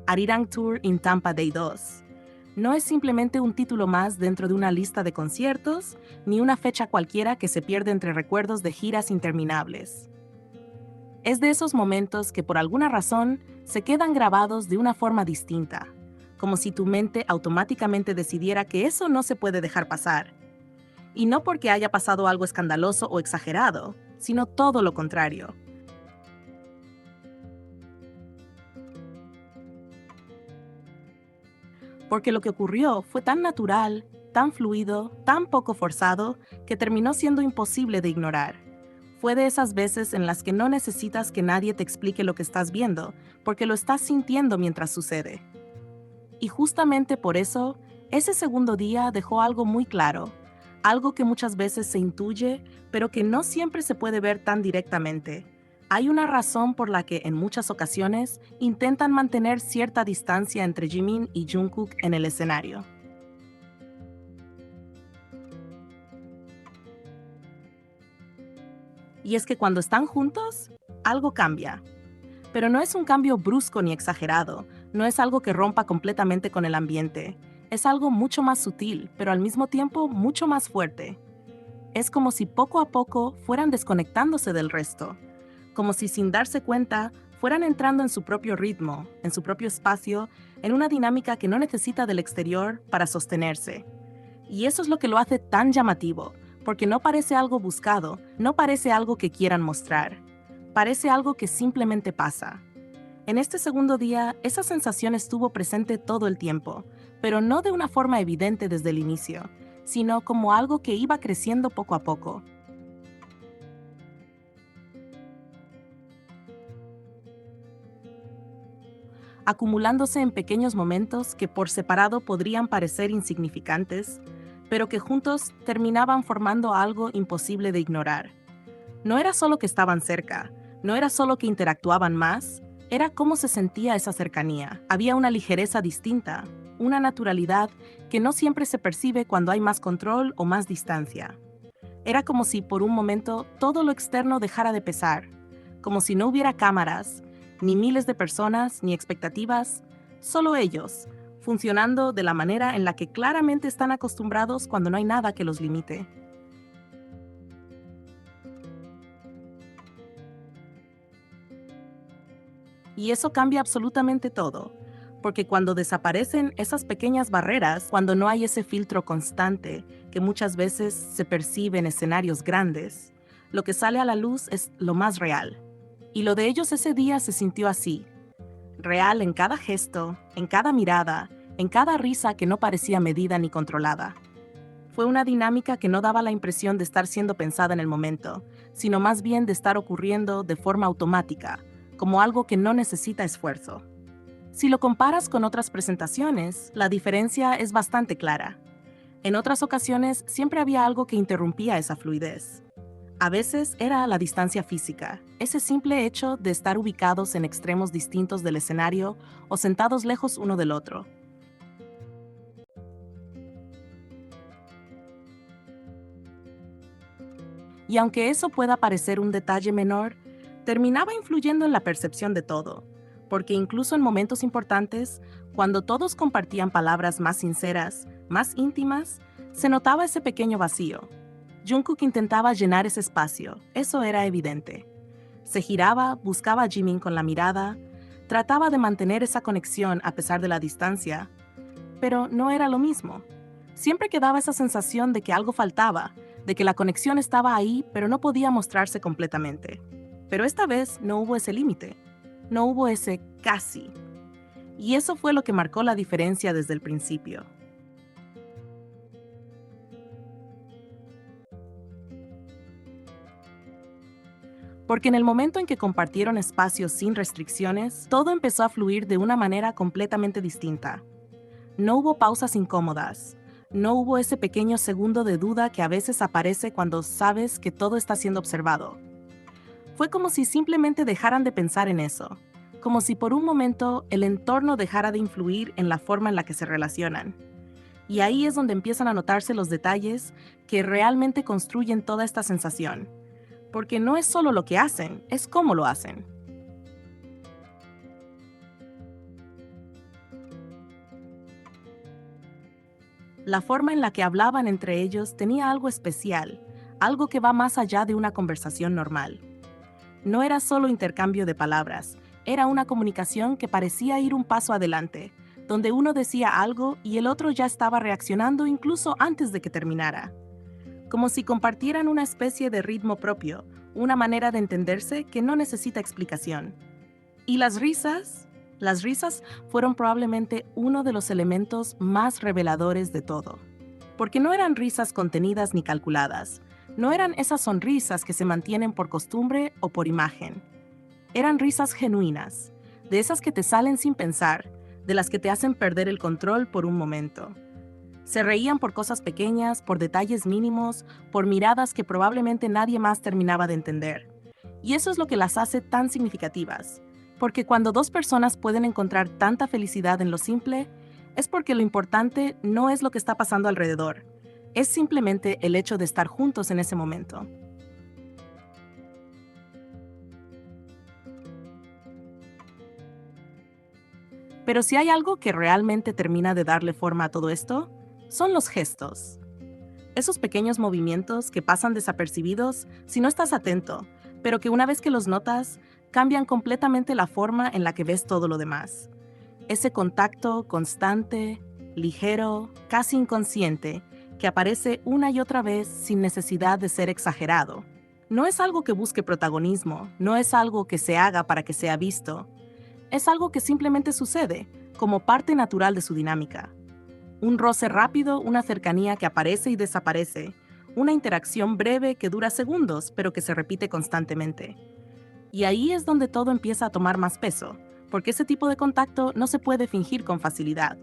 Arirang Tour in Tampa Day 2. No es simplemente un título más dentro de una lista de conciertos, ni una fecha cualquiera que se pierde entre recuerdos de giras interminables. Es de esos momentos que por alguna razón se quedan grabados de una forma distinta, como si tu mente automáticamente decidiera que eso no se puede dejar pasar. Y no porque haya pasado algo escandaloso o exagerado, sino todo lo contrario. Porque lo que ocurrió fue tan natural, tan fluido, tan poco forzado, que terminó siendo imposible de ignorar. Fue de esas veces en las que no necesitas que nadie te explique lo que estás viendo, porque lo estás sintiendo mientras sucede. Y justamente por eso, ese segundo día dejó algo muy claro, algo que muchas veces se intuye, pero que no siempre se puede ver tan directamente. Hay una razón por la que en muchas ocasiones intentan mantener cierta distancia entre Jimin y Jungkook en el escenario. Y es que cuando están juntos, algo cambia. Pero no es un cambio brusco ni exagerado, no es algo que rompa completamente con el ambiente. Es algo mucho más sutil, pero al mismo tiempo mucho más fuerte. Es como si poco a poco fueran desconectándose del resto, como si sin darse cuenta fueran entrando en su propio ritmo, en su propio espacio, en una dinámica que no necesita del exterior para sostenerse. Y eso es lo que lo hace tan llamativo, porque no parece algo buscado, no parece algo que quieran mostrar, parece algo que simplemente pasa. En este segundo día, esa sensación estuvo presente todo el tiempo, pero no de una forma evidente desde el inicio, sino como algo que iba creciendo poco a poco. Acumulándose en pequeños momentos que por separado podrían parecer insignificantes, pero que juntos terminaban formando algo imposible de ignorar. No era solo que estaban cerca, no era solo que interactuaban más, era cómo se sentía esa cercanía. Había una ligereza distinta, una naturalidad que no siempre se percibe cuando hay más control o más distancia. Era como si por un momento todo lo externo dejara de pesar, como si no hubiera cámaras, ni miles de personas, ni expectativas, solo ellos, funcionando de la manera en la que claramente están acostumbrados cuando no hay nada que los limite. Y eso cambia absolutamente todo, porque cuando desaparecen esas pequeñas barreras, cuando no hay ese filtro constante que muchas veces se percibe en escenarios grandes, lo que sale a la luz es lo más real. Y lo de ellos ese día se sintió así, real en cada gesto, en cada mirada, en cada risa que no parecía medida ni controlada. Fue una dinámica que no daba la impresión de estar siendo pensada en el momento, sino más bien de estar ocurriendo de forma automática, como algo que no necesita esfuerzo. Si lo comparas con otras presentaciones, la diferencia es bastante clara. En otras ocasiones siempre había algo que interrumpía esa fluidez. A veces era la distancia física, ese simple hecho de estar ubicados en extremos distintos del escenario o sentados lejos uno del otro. Y aunque eso pueda parecer un detalle menor, terminaba influyendo en la percepción de todo, porque incluso en momentos importantes, cuando todos compartían palabras más sinceras, más íntimas, se notaba ese pequeño vacío. Jungkook intentaba llenar ese espacio, eso era evidente. Se giraba, buscaba a Jimin con la mirada, trataba de mantener esa conexión a pesar de la distancia, pero no era lo mismo. Siempre quedaba esa sensación de que algo faltaba, de que la conexión estaba ahí, pero no podía mostrarse completamente. Pero esta vez no hubo ese límite, no hubo ese casi. Y eso fue lo que marcó la diferencia desde el principio. Porque en el momento en que compartieron espacios sin restricciones, todo empezó a fluir de una manera completamente distinta. No hubo pausas incómodas. No hubo ese pequeño segundo de duda que a veces aparece cuando sabes que todo está siendo observado. Fue como si simplemente dejaran de pensar en eso, como si por un momento el entorno dejara de influir en la forma en la que se relacionan. Y ahí es donde empiezan a notarse los detalles que realmente construyen toda esta sensación. Porque no es solo lo que hacen, es cómo lo hacen. La forma en la que hablaban entre ellos tenía algo especial, algo que va más allá de una conversación normal. No era solo intercambio de palabras, era una comunicación que parecía ir un paso adelante, donde uno decía algo y el otro ya estaba reaccionando incluso antes de que terminara. Como si compartieran una especie de ritmo propio, una manera de entenderse que no necesita explicación. Y las risas. Las risas fueron probablemente uno de los elementos más reveladores de todo. Porque no eran risas contenidas ni calculadas, no eran esas sonrisas que se mantienen por costumbre o por imagen. Eran risas genuinas, de esas que te salen sin pensar, de las que te hacen perder el control por un momento. Se reían por cosas pequeñas, por detalles mínimos, por miradas que probablemente nadie más terminaba de entender. Y eso es lo que las hace tan significativas. Porque cuando dos personas pueden encontrar tanta felicidad en lo simple, es porque lo importante no es lo que está pasando alrededor, es simplemente el hecho de estar juntos en ese momento. Pero si hay algo que realmente termina de darle forma a todo esto, son los gestos. Esos pequeños movimientos que pasan desapercibidos si no estás atento, pero que una vez que los notas, cambian completamente la forma en la que ves todo lo demás. Ese contacto constante, ligero, casi inconsciente, que aparece una y otra vez sin necesidad de ser exagerado. No es algo que busque protagonismo, no es algo que se haga para que sea visto, es algo que simplemente sucede, como parte natural de su dinámica. Un roce rápido, una cercanía que aparece y desaparece, una interacción breve que dura segundos, pero que se repite constantemente. Y ahí es donde todo empieza a tomar más peso, porque ese tipo de contacto no se puede fingir con facilidad.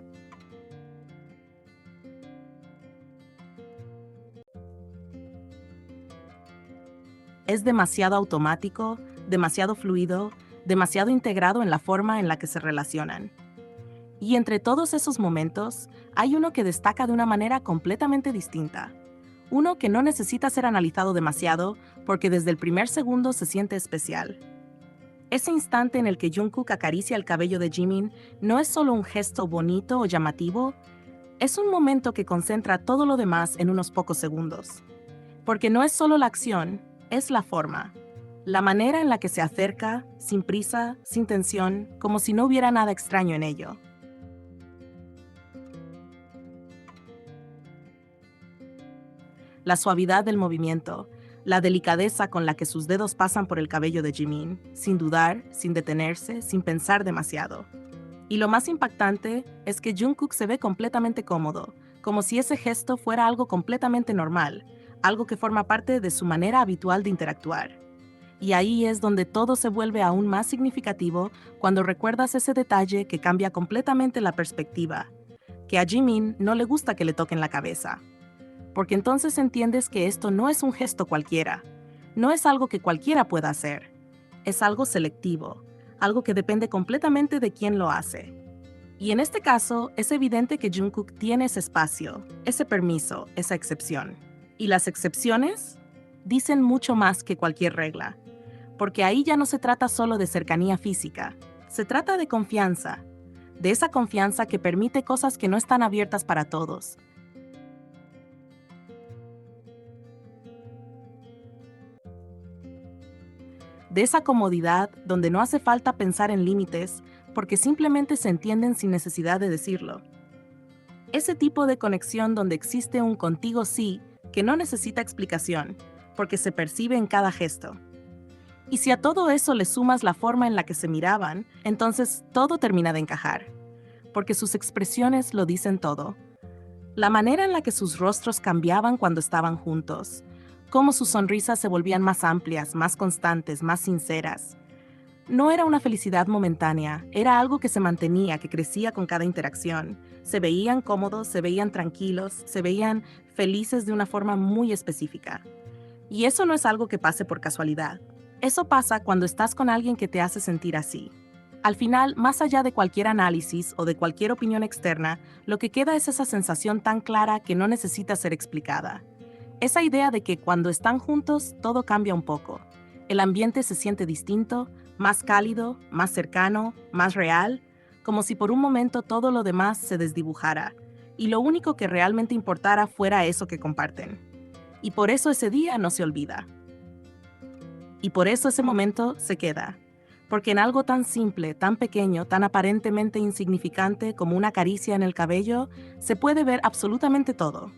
Es demasiado automático, demasiado fluido, demasiado integrado en la forma en la que se relacionan. Y entre todos esos momentos, hay uno que destaca de una manera completamente distinta. Uno que no necesita ser analizado demasiado porque desde el primer segundo se siente especial. Ese instante en el que Jungkook acaricia el cabello de Jimin no es solo un gesto bonito o llamativo, es un momento que concentra todo lo demás en unos pocos segundos. Porque no es solo la acción, es la forma. La manera en la que se acerca, sin prisa, sin tensión, como si no hubiera nada extraño en ello. La suavidad del movimiento, la delicadeza con la que sus dedos pasan por el cabello de Jimin, sin dudar, sin detenerse, sin pensar demasiado. Y lo más impactante es que Jungkook se ve completamente cómodo, como si ese gesto fuera algo completamente normal, algo que forma parte de su manera habitual de interactuar. Y ahí es donde todo se vuelve aún más significativo cuando recuerdas ese detalle que cambia completamente la perspectiva, que a Jimin no le gusta que le toquen la cabeza. Porque entonces entiendes que esto no es un gesto cualquiera, no es algo que cualquiera pueda hacer, es algo selectivo, algo que depende completamente de quién lo hace. Y en este caso, es evidente que Jungkook tiene ese espacio, ese permiso, esa excepción. Y las excepciones dicen mucho más que cualquier regla, porque ahí ya no se trata solo de cercanía física, se trata de confianza, de esa confianza que permite cosas que no están abiertas para todos. De esa comodidad donde no hace falta pensar en límites porque simplemente se entienden sin necesidad de decirlo. Ese tipo de conexión donde existe un contigo sí que no necesita explicación porque se percibe en cada gesto. Y si a todo eso le sumas la forma en la que se miraban, entonces todo termina de encajar, porque sus expresiones lo dicen todo. La manera en la que sus rostros cambiaban cuando estaban juntos, cómo sus sonrisas se volvían más amplias, más constantes, más sinceras. No era una felicidad momentánea, era algo que se mantenía, que crecía con cada interacción. Se veían cómodos, se veían tranquilos, se veían felices de una forma muy específica. Y eso no es algo que pase por casualidad. Eso pasa cuando estás con alguien que te hace sentir así. Al final, más allá de cualquier análisis o de cualquier opinión externa, lo que queda es esa sensación tan clara que no necesita ser explicada. Esa idea de que cuando están juntos todo cambia un poco. El ambiente se siente distinto, más cálido, más cercano, más real, como si por un momento todo lo demás se desdibujara. y lo único que realmente importara fuera eso que comparten. Y por eso ese día no se olvida. Y por eso ese momento se queda. Porque en algo tan simple, tan pequeño, tan aparentemente insignificante como una caricia en el cabello, se puede ver absolutamente todo.